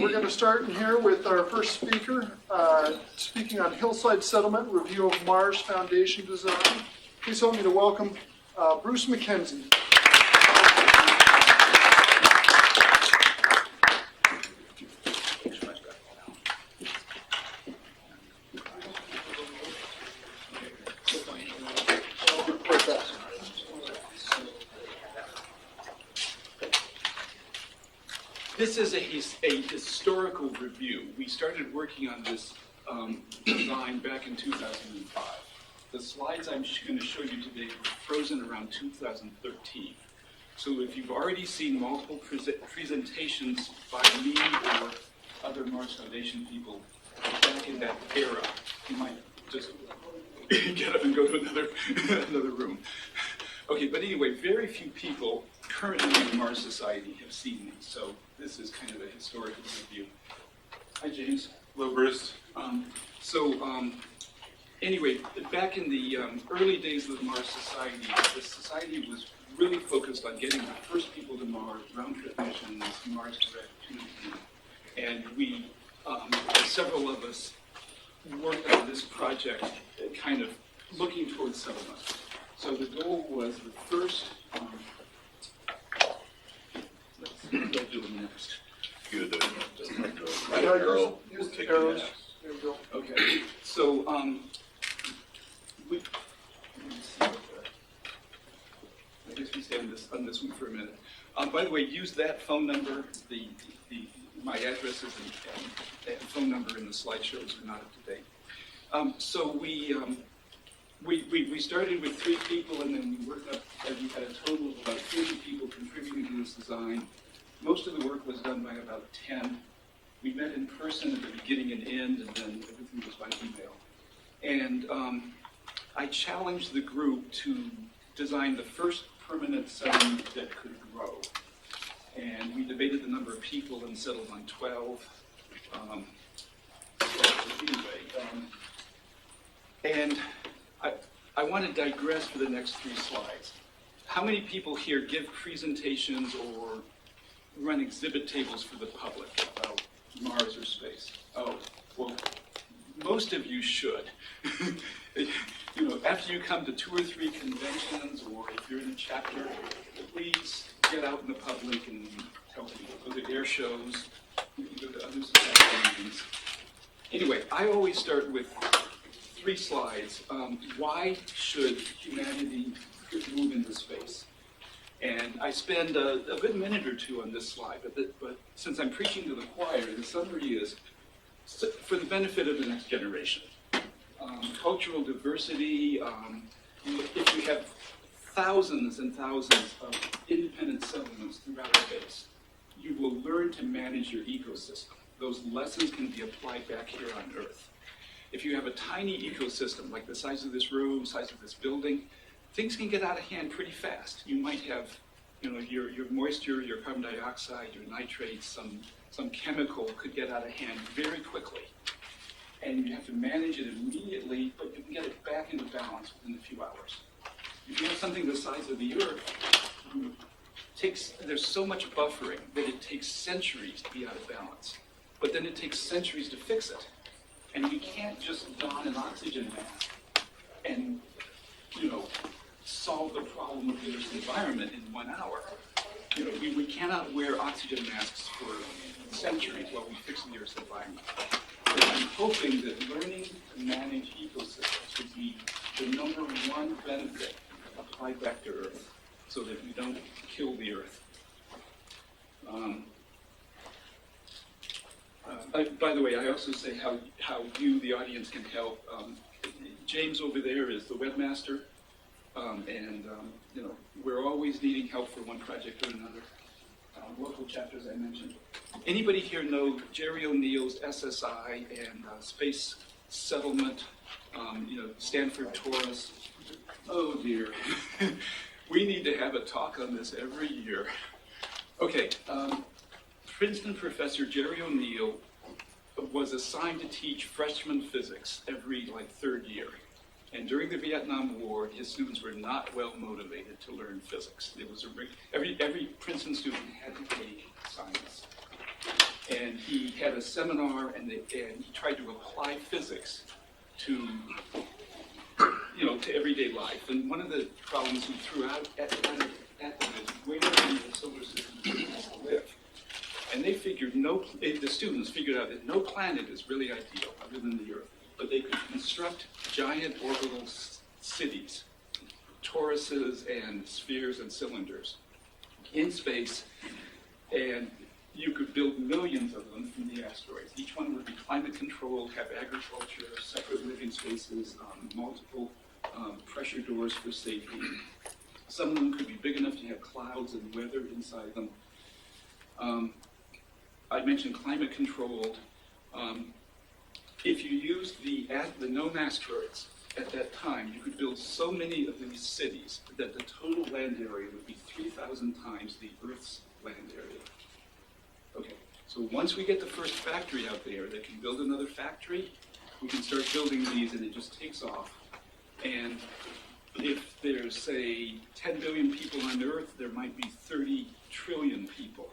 We're going to start in here with our first speaker, speaking on Hillside Settlement, review of Mars Foundation design. Please help me to welcome Bruce Mackenzie. This is a historical review. We started working on this design back in 2005. The slides I'm going to show you today were frozen around 2013. So if you've already seen multiple presentations by me or other Mars Foundation people back in that era, you might just get up and go to another room. Okay, but anyway, very few people currently in the Mars Society have seen these, so this is kind of a historical review. Hi, James. Hello, Bruce. Anyway, back in the early days of the Mars Society, the society was really focused on getting the first people to Mars, round-trip missions, Mars Direct 2, and we, several of us, worked on this project kind of looking towards settlement. So the goal was the first, let's do it next. Good. Just like the Yeah, arrow. use the Take arrows. that. There we go. Okay, so let me see what I guess we stay on this one for a minute. By the way, use that phone number. My addresses and phone number in the slideshows are not up to date. So we started with 3 people, and then we worked up, and we had a total of about 30 people contributing to this design. Most of the work was done by about 10. We met in person at the beginning and end, and then everything was by email. And I challenged the group to design the first permanent settlement that could grow. And we debated the number of people and settled on 12. And I want to digress for the next 3 slides. How many people here give presentations or run exhibit tables for the public about Mars or space? Oh, well, most of you should. You know, after you come to 2 or 3 conventions, or if you're in a chapter, please get out in the public and tell people. Go to air shows, you can go to other society meetings. Anyway, I always start with 3 slides. Why should humanity move into space? And I spend a good minute or 2 on this slide, but since I'm preaching to the choir, the summary is for the benefit of the next generation. Cultural diversity, if you have thousands and thousands of independent settlements throughout space, you will learn to manage your ecosystem. Those lessons can be applied back here on Earth. If you have a tiny ecosystem, like the size of this room, size of this building, things can get out of hand pretty fast. You might have, you know, your moisture, your carbon dioxide, your nitrates, some chemical could get out of hand very quickly. And you have to manage it immediately, but you can get it back into balance within a few hours. If you have something the size of the Earth, there's so much buffering that it takes centuries to be out of balance. But then it takes centuries to fix it. And we can't just don an oxygen mask and, you know, solve the problem of the Earth's environment in 1 hour. You know, we cannot wear oxygen masks for centuries while we fix the Earth's environment. So I'm hoping that learning to manage ecosystems would be the #1 benefit applied back to Earth, so that we don't kill the Earth. By the way, I also say how you, the audience, can help. James over there is the webmaster, and you know, we're always needing help for one project or another. Local chapters I mentioned. Anybody here know Jerry O'Neill's SSI and Space Settlement? You know, Stanford Taurus. Oh dear, we need to have a talk on this every year. Okay, Princeton professor Jerry O'Neill was assigned to teach freshman physics every 3rd year. And during the Vietnam War, his students were not well motivated to learn physics. It was every Princeton student had to take science. and he had a seminar, and he tried to apply physics to, to everyday life. And one of the problems he threw out at them is where in the solar system do people live? And they figured the students figured out that no planet is really ideal other than the Earth, but they could construct giant orbital cities, toruses and spheres and cylinders in space, and you could build millions of them from the asteroids. Each one would be climate controlled, have agriculture, separate living spaces, multiple pressure doors for safety. Some of them could be big enough to have clouds and weather inside them. I mentioned climate controlled. If you used the known asteroids at that time, you could build so many of these cities that the total land area would be 3,000 times the Earth's land area. Okay, so once we get the first factory out there that can build another factory, we can start building these and it just takes off. And if there's, say, 10 billion people on Earth, there might be 30 trillion people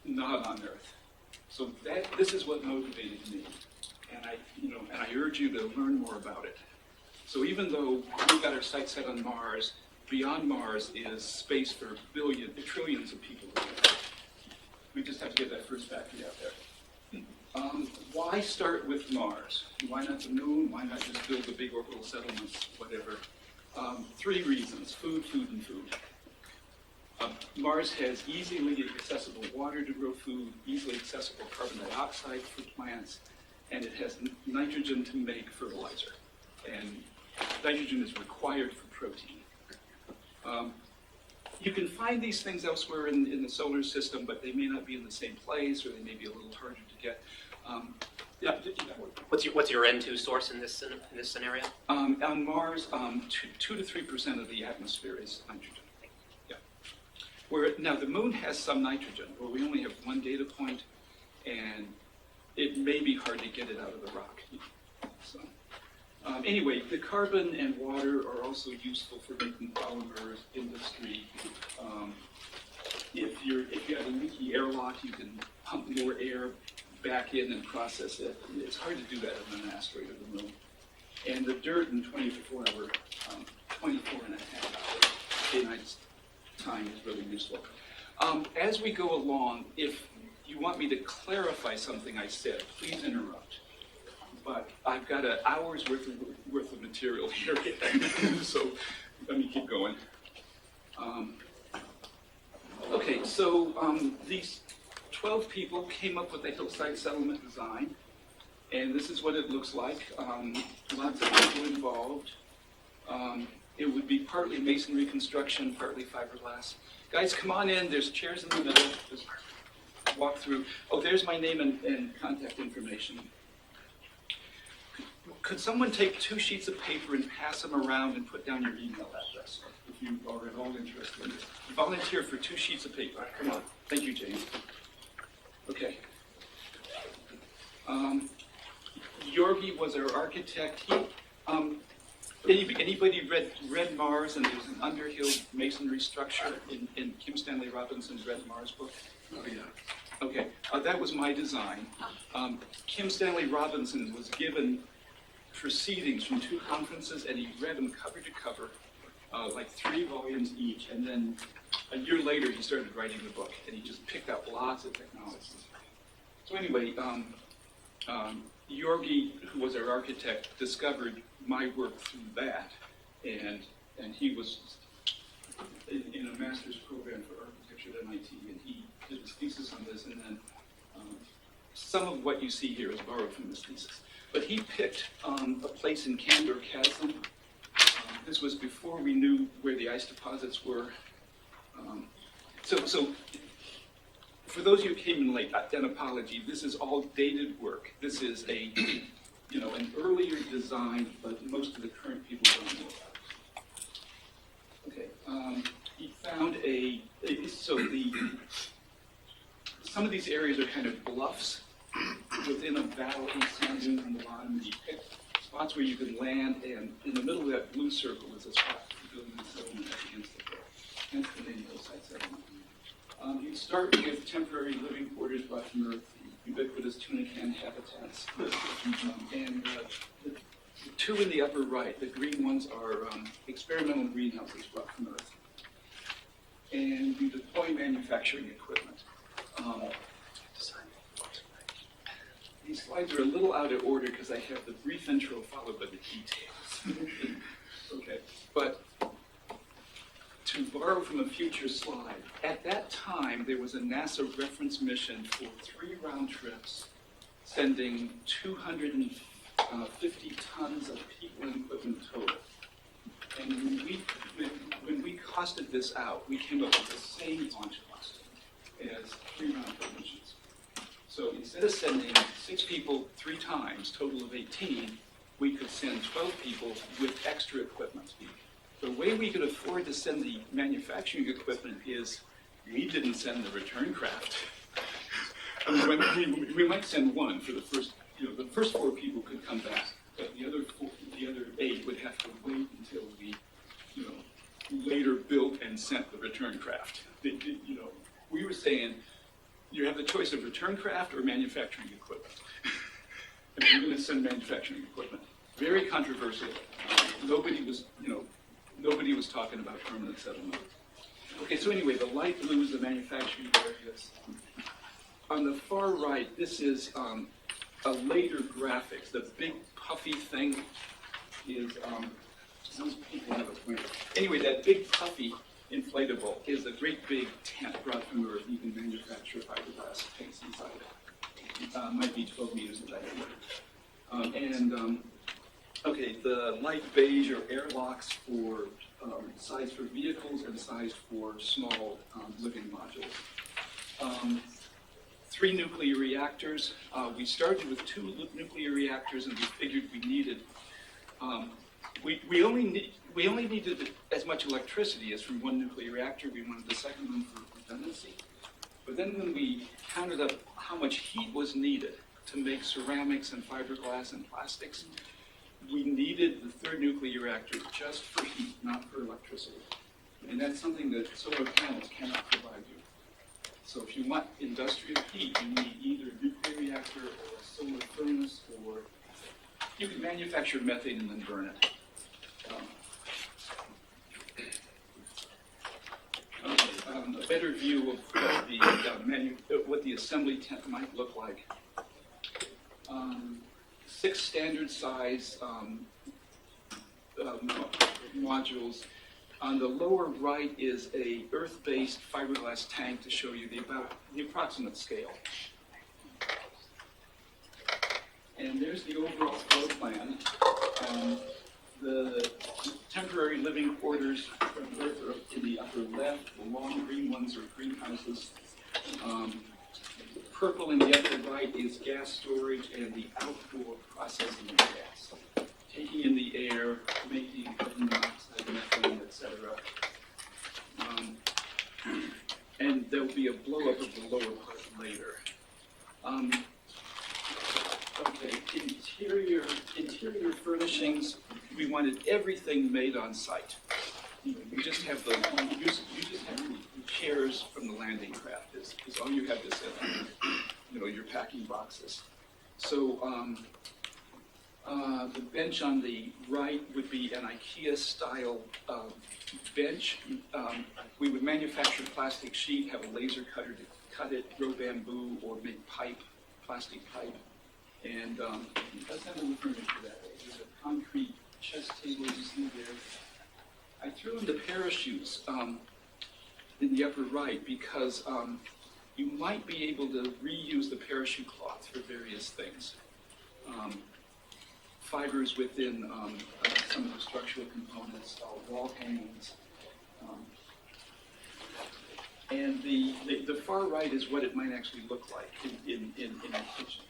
not on Earth. So this is what motivated me. And I urge you to learn more about it. So even though we've got our sights set on Mars, beyond Mars is space for trillions of people. We just have to get that first factory out there. Why start with Mars? Why not the moon? Why not just build the big orbital settlements, whatever? 3 reasons: food, food, and food. Mars has easily accessible water to grow food, easily accessible carbon dioxide for plants, and it has nitrogen to make fertilizer. And nitrogen is required for protein. You can find these things elsewhere in the solar system, but they may not be in the same place, or they may be a little harder to get. What's your N2 source in this scenario? On Mars, 2 to 3% of the atmosphere is nitrogen. Now the moon has some nitrogen, where we only have 1 data point, and it may be hard to get it out of the rock. So, anyway, the carbon and water are also useful for making polymers, industry. If you have a leaky airlock, you can pump more air back in and process it. It's hard to do that on an asteroid or the moon. And the dirt in 24 and a half hours daylight time is really useful. As we go along, if you want me to clarify something I said, please interrupt. But I've got an hour's worth of material here, so let me keep going. Okay, so these 12 people came up with the Hillside Settlement design, and this is what it looks like. Lots of people involved. It would be partly masonry construction, partly fiberglass. Guys, come on in. There's chairs in the middle. Just walk through. Oh, there's my name and contact information. Could someone take 2 sheets of paper and pass them around and put down your email address if you are at all interested in this? Volunteer for 2 sheets of paper. Come on. Thank you, James. Okay. Yorgi was our architect. Anybody read Mars, and there's an Underhill masonry structure in Kim Stanley Robinson's Red Mars book? Oh, yeah. Okay, that was my design. Kim Stanley Robinson was given proceedings from 2 conferences, and he read them cover to cover, like 3 volumes each, and then a year later he started writing the book, and he just picked up lots of technologies. So anyway, Yorgi, who was our architect, discovered my work through that, and he was in a master's program for architecture at MIT, and he did his thesis on this, and then some of what you see here is borrowed from this thesis. But he picked a place in Candor Chasm. This was before we knew where the ice deposits were. So for those of you who came in late, an apology. This is all dated work. This is an earlier design, but most of the current people don't know about it. Okay, he found some of these areas are kind of bluffs within a valley, sand dunes on the bottom, and he picked spots where you can land, and in the middle of that blue circle is a spot for building the settlement against the name Hillside Settlement. You'd start with temporary living quarters brought from Earth, ubiquitous tuna can habitats. And the two in the upper right, the green ones are experimental greenhouses brought from Earth. And you deploy manufacturing equipment. These slides are a little out of order because I have the brief intro followed by the details. Okay, but to borrow from a future slide, at that time there was a NASA reference mission for 3 round trips, sending 250 tons of people and equipment total. And when we costed this out, we came up with the same launch cost as 3 round trip missions. So instead of sending 6 people 3 times, total of 18, we could send 12 people with extra equipment. The way we could afford to send the manufacturing equipment is we didn't send the return craft. I mean, we might send one for the first, the first 4 people could come back, but the other 8 would have to wait until we, later built and sent the return craft. We were saying, you have the choice of return craft or manufacturing equipment. And we're going to send manufacturing equipment. Very controversial. Nobody was talking about permanent settlement. Okay, so anyway, the light blue is the manufacturing areas. On the far right, this is a later graphics. The big puffy thing is, some people have a pointer. Anyway, that big puffy inflatable is a great big tent brought from Earth. You can manufacture fiberglass tanks inside it. Might be 12 meters in diameter. Okay, the light beige are airlocks for size for vehicles and size for small living modules. 3 nuclear reactors. We started with 2 nuclear reactors, and we figured we needed. We only needed as much electricity as from 1 nuclear reactor. We wanted the second one for redundancy. But then when we counted up how much heat was needed to make ceramics and fiberglass and plastics, we needed the 3rd nuclear reactor just for heat, not for electricity. And that's something that solar panels cannot provide you. So if you want industrial heat, you need either a nuclear reactor or a solar furnace, or you can manufacture methane and then burn it. A better view of what the assembly tent might look like. 6 standard size modules. On the lower right is a earth-based fiberglass tank to show you the approximate scale. And there's the overall flow plan. The temporary living quarters from Earth are up to the upper left. The long green ones are greenhouses. Purple in the upper right is gas storage and the outdoor processing of gas. Taking in the air, making carbon dioxide, methane, etc. And there will be a blow up of the lower part later. Okay, interior furnishings. We wanted everything made on site. You just have the chairs from the landing craft is all you have to set on. Your packing boxes. So the bench on the right would be an IKEA-style bench. We would manufacture plastic sheet, have a laser cutter to cut it, grow bamboo, or make pipe, plastic pipe. And let's have a look furniture that way. There's a concrete chest table you see there. I threw in the parachutes in the upper right because you might be able to reuse the parachute cloth for various things. Fibers within some of the structural components, wall hangings. And the far right is what it might actually look like in a kitchen.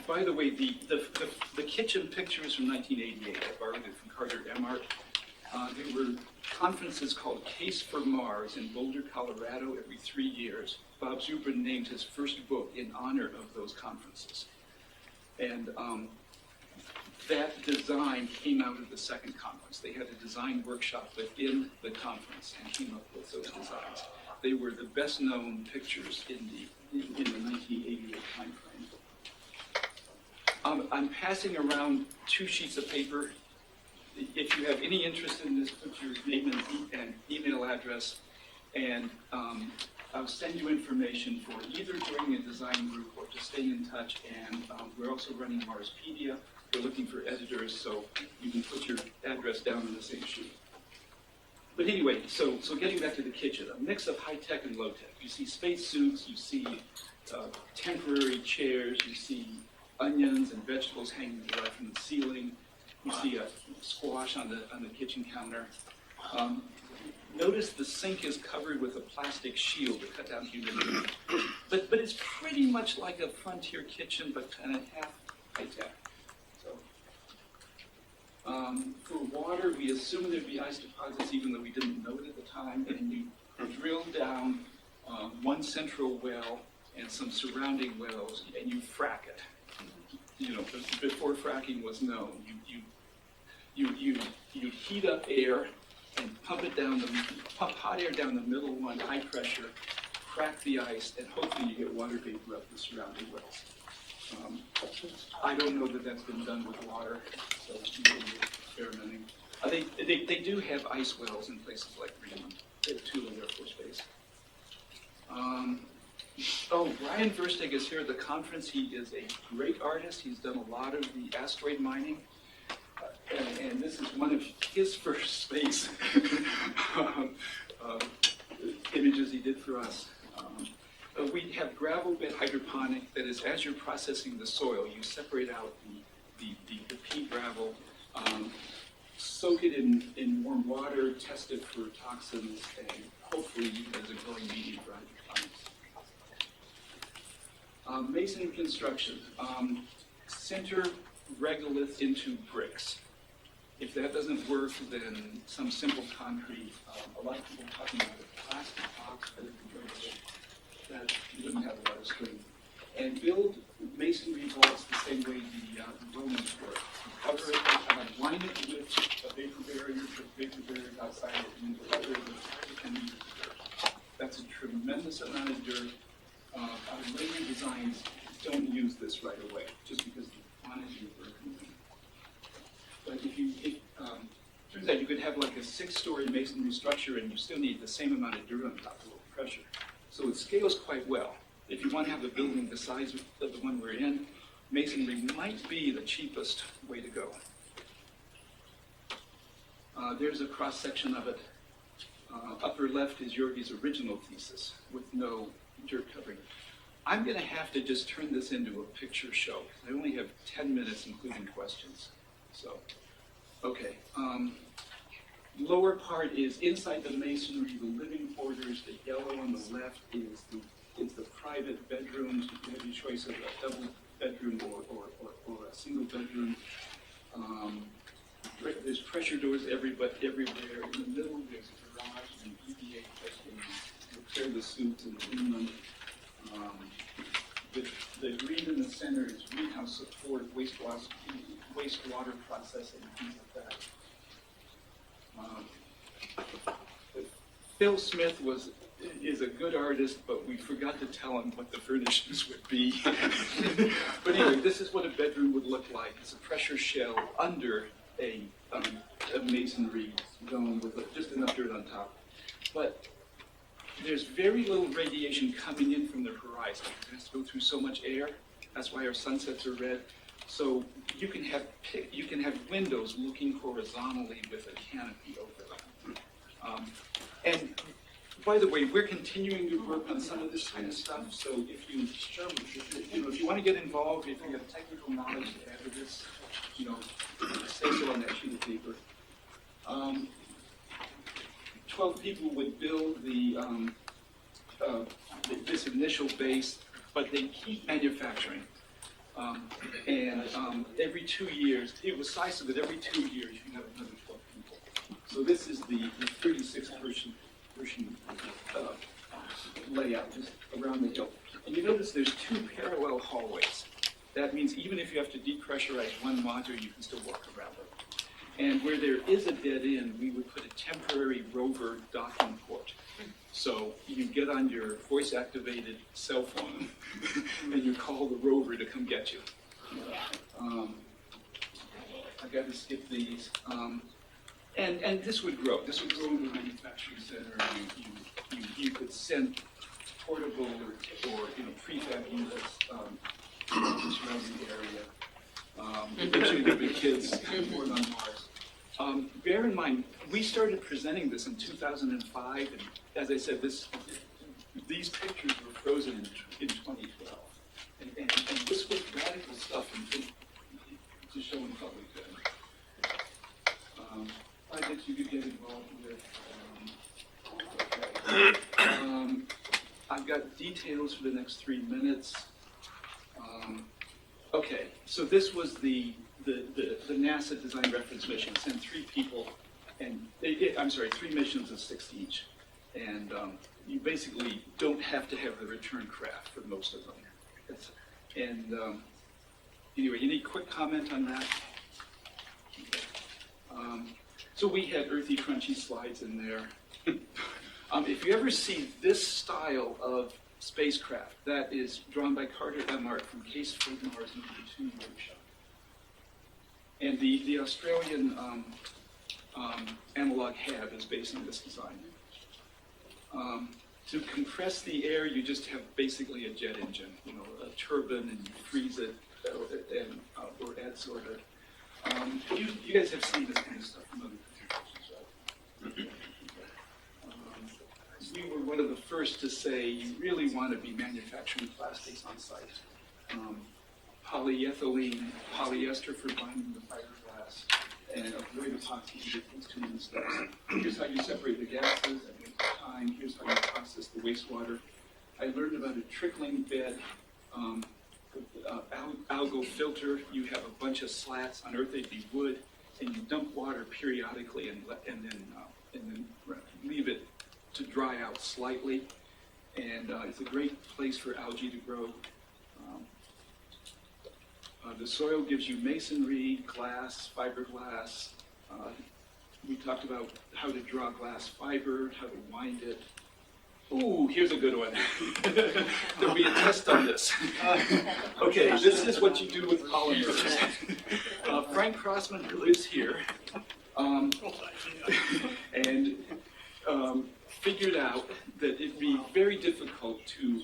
By the way, the kitchen picture is from 1988. I borrowed it from Carter Emart. There were conferences called Case for Mars in Boulder, Colorado every 3 years. Bob Zubrin named his first book in honor of those conferences. And that design came out of the second conference. They had a design workshop within the conference and came up with those designs. They were the best known pictures in the 1988 timeframe. I'm passing around 2 sheets of paper. If you have any interest in this, put your name and email address, and I'll send you information for either joining a design group or to stay in touch. And we're also running Marspedia. We're looking for editors, so you can put your address down on the same sheet. But anyway, so getting back to the kitchen, a mix of high-tech and low-tech. You see space suits, you see temporary chairs, you see onions and vegetables hanging right from the ceiling. You see a squash on the kitchen counter. Notice the sink is covered with a plastic shield to cut down humidity. But it's pretty much like a frontier kitchen, but kind of half high-tech. For water, we assumed there'd be ice deposits, even though we didn't know it at the time. And you drill down 1 central well and some surrounding wells, and you frack it. You know, before fracking was known, you heat up air and pump hot air down the middle one, high pressure, crack the ice, and hopefully you get water vapor up the surrounding wells. I don't know that that's been done with water, so experimenting. They do have ice wells in places like Greenland. They have 2 in Air Force Base. Brian Versteeg is here at the conference. He is a great artist. He's done a lot of the asteroid mining. And this is one of his first space images he did for us. We have gravel bed hydroponic. That is, as you're processing the soil, you separate out the pea gravel, soak it in warm water, test it for toxins, and hopefully use it as a growing medium for hydroponics. Masonry construction. Center regolith into bricks. If that doesn't work, then some simple concrete. A lot of people are talking about a plastic box that doesn't have a lot of strength. And build masonry vaults the same way the Romans were. Cover it, line it with a vapor barrier, put vapor barriers outside it, and then cover it with 5 to 10 meters of dirt. That's a tremendous amount of dirt. Our later designs don't use this right away, just because the quantity of dirt. But turns out you could have like a 6-story masonry structure and you still need the same amount of dirt on top of low pressure. So it scales quite well. If you want to have a building the size of the one we're in, masonry might be the cheapest way to go. There's a cross-section of it. Upper left is Jorgi's original thesis with no dirt covering. I'm going to have to just turn this into a picture show. I only have 10 minutes, including questions. So, okay. Lower part is inside the masonry, the living quarters. The yellow on the left is the private bedrooms. You have your choice of a double bedroom or a single bedroom. There's pressure doors everywhere. In the middle, there's a garage and EVA testing. Repair the suits and clean them. The green in the center is greenhouse support, wastewater processing, things like that. Phil Smith is a good artist, but we forgot to tell him what the furnishings would be. But anyway, this is what a bedroom would look like. It's a pressure shell under a masonry dome with just enough dirt on top. But there's very little radiation coming in from the horizon. It has to go through so much air. That's why our sunsets are red. So you can have windows looking horizontally with a canopy over them. And by the way, we're continuing to work on some of this kind of stuff. So if you want to get involved, if you have technical knowledge to add to this, say so on that sheet of paper. 12 people would build this initial base, but they keep manufacturing. Every 2 years, it was size of it, every 2 years you have another 12 people. So this is the 36th version layout just around the hill. And you notice there's 2 parallel hallways. That means even if you have to depressurize one module, you can still work around it. And where there is a dead end, we would put a temporary rover docking port. So you get on your voice-activated cell phone and you call the rover to come get you. I've got to skip these. And this would grow. This would grow into a manufacturing center. You could send portable or prefab units surrounding the area. Eventually there'll be kids born on Mars. Bear in mind, we started presenting this in 2005, and as I said, these pictures were frozen in 2012. And this was radical stuff to show in public then. Projects you could get involved with. I've got details for the next 3 minutes. Okay, so this was the NASA design reference mission. Send 3 people, and 3 missions of 6 each. And you basically don't have to have the return craft for most of them. Anyway, any quick comment on that? So we had earthy, crunchy slides in there. If you ever see this style of spacecraft, that is drawn by Carter Emmart from Case Flight Mars in the 2 workshop. And the Australian analog HAB is based on this design. To compress the air, you just have basically a jet engine, a turbine, and you freeze it or add sort of. You guys have seen this kind of stuff from other presentations, right? We were one of the first to say you really want to be manufacturing plastics on site. Polyethylene, polyester for binding the fiberglass, and avoid epoxy to get these 2 main steps. Here's how you separate the gases at the time. Here's how you process the wastewater. I learned about a trickling bed algal filter. You have a bunch of slats. On Earth they'd be wood, and you dump water periodically and then leave it to dry out slightly. And it's a great place for algae to grow. The soil gives you masonry, glass, fiberglass. We talked about how to draw glass fiber, how to wind it. Ooh, here's a good one. There'll be a test on this. Okay, this is what you do with polymers. Frank Crossman, who lives here, and figured out that it'd be very difficult to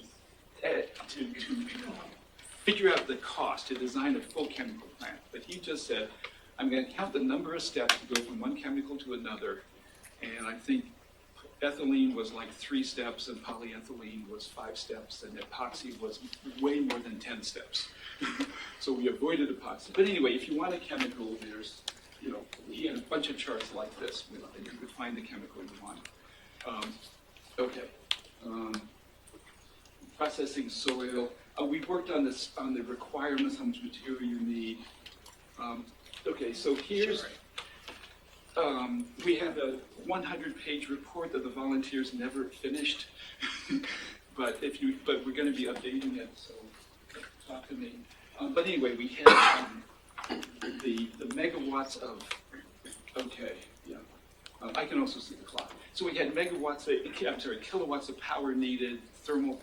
figure out the cost to design a full chemical plant. But he just said, I'm going to count the number of steps to go from one chemical to another, and I think ethylene was like 3 steps, and polyethylene was 5 steps, and epoxy was way more than 10 steps. So we avoided epoxy. But anyway, if you want a chemical, there's, he had a bunch of charts like this, and you could find the chemical you want. Processing soil. We worked on this, on the requirements, how much material you need. Okay, so here's, we have a 100-page report that the volunteers never finished, but we're going to be updating it, so talk to me. But anyway, we had the megawatts of, I can also see the clock. So we had kilowatts of power needed, thermal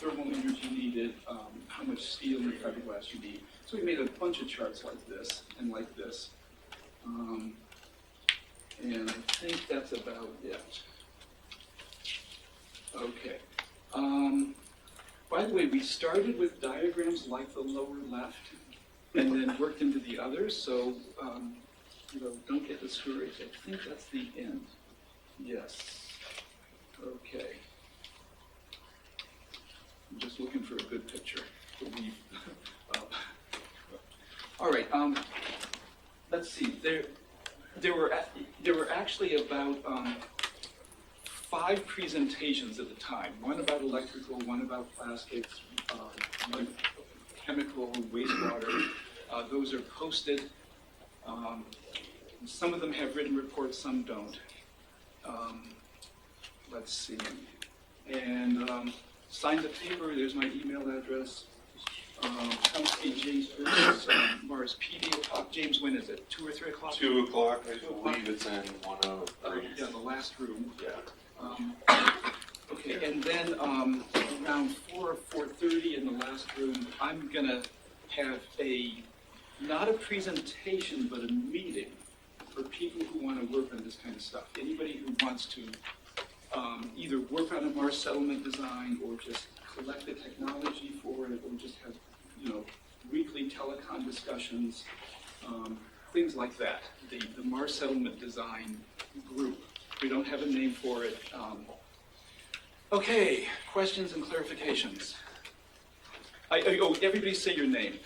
energy needed, how much steel and fiberglass you need. So we made a bunch of charts like this and like this. And I think that's about it. Okay. By the way, we started with diagrams like the lower left and then worked into the others, so don't get discouraged. I think that's the end. Yes. Okay. I'm just looking for a good picture. All right. Let's see. There were actually about 5 presentations at the time. One about electrical, one about plastics, one chemical, wastewater. Those are posted. Some of them have written reports, some don't. Let's see. And sign the paper. There's my email address. Homestead, James Bruce, Mars PD will talk. James, when is it? 2 or 3 o'clock? 2 o'clock, I believe it's in 103. Yeah, the last room. Yeah. Okay, and then around 4 or 4:30 in the last room, I'm gonna have not a presentation, but a meeting for people who want to work on this kind of stuff. Anybody who wants to either work on a Mars settlement design or just collect the technology for it, or just have, weekly telecom discussions, things like that. The Mars settlement design group. We don't have a name for it. Okay, questions and clarifications. Everybody say your name.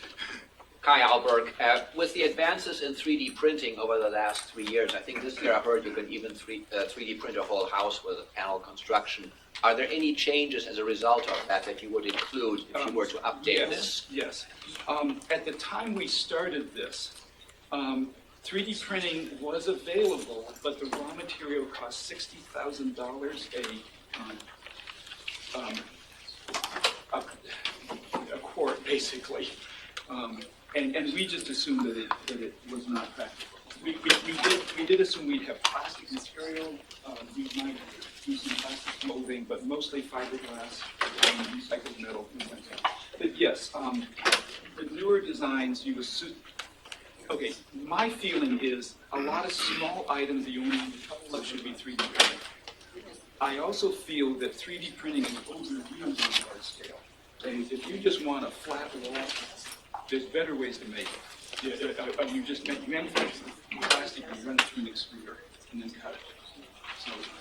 Kai Alberg, with the advances in 3D printing over the last 3 years, I think this year I heard you can even 3D print a whole house with a panel construction. Are there any changes as a result of that you would include if you were to update this? Yes. At the time we started this, 3D printing was available, but the raw material cost $60,000 a quart, basically. And we just assumed that it was not practical. We did assume we'd have plastic material. We might do some plastic molding, but mostly fiberglass, recycled metal, things like that. But yes, the newer designs, you assume. Okay, my feeling is a lot of small items that you only need a couple of should be 3D printed. I also feel that 3D printing is overused on a large scale. And if you just want a flat wall, there's better ways to make it. You just manufacture the plastic, you run it through an extruder, and then cut it.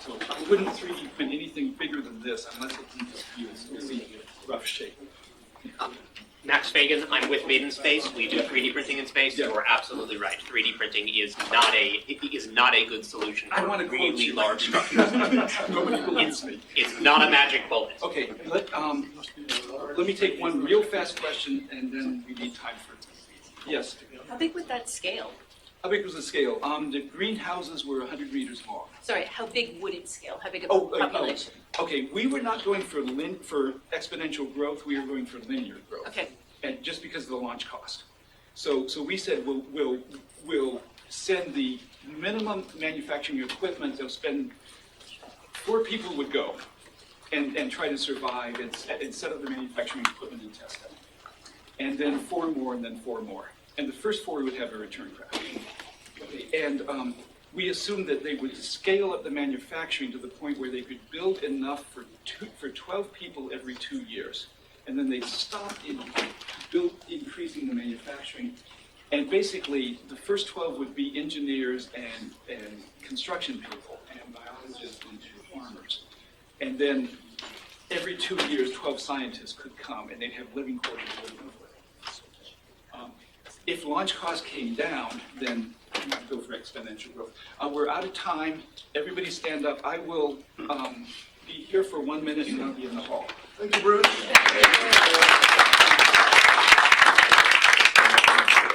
So I wouldn't 3D print anything bigger than this unless it's really rough shape. Max Fagan, I'm with Maiden Space. We do 3D printing in space. Yeah. You're absolutely right. 3D printing is not a good solution I for want to quote really you. large structures. Nobody believes me. It's not a magic bullet. Okay, let me take one real fast question, and then we need time for it. Yes. How big would that scale? How big was the scale? The greenhouses were 100 meters long. Sorry, how big would it scale? How big of Oh, a population? Okay, we were not going for exponential growth. We were going for linear growth. Okay. And just because of the launch cost. So we said we'll send the minimum manufacturing equipment. They'll spend 4 people would go and try to survive and set up the manufacturing equipment and test it. And then 4 more, and then 4 more. And the first 4 would have a return crash. Okay, and we assumed that they would scale up the manufacturing to the point where they could build enough for 12 people every 2 years. And then they'd stop increasing the manufacturing. And basically, the first 12 would be engineers and construction people, and biologists and farmers. And then every 2 years, 12 scientists could come, and they'd have living quarters living over. If launch costs came down, then we might go for exponential growth. We're out of time. Everybody stand up. I will be here for 1 minute, and I'll be in the hall. Thank you, Bruce.